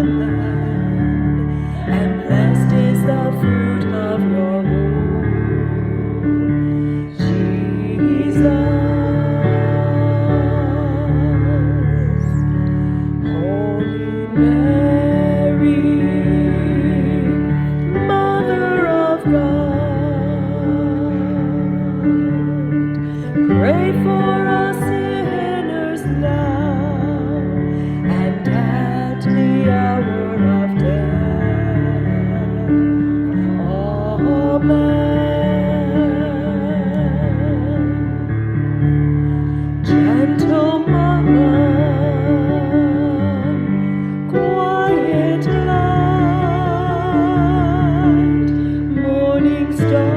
land, and blessed is the fruit of your womb, Jesus. Holy Mary, Mother of God, pray for us sinners now and at the hour of death. Amen. Gentle Mama, quiet light, morning star,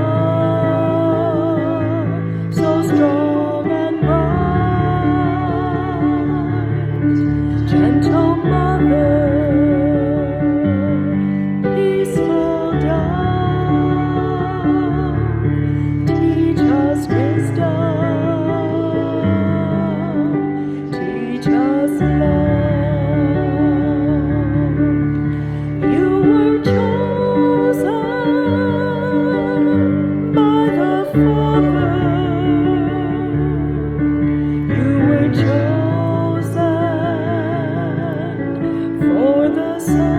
so strong and bright. Gentle Mother, peaceful dove, teach us wisdom, teach us love. You were chosen by the Father. You were chosen for the Son.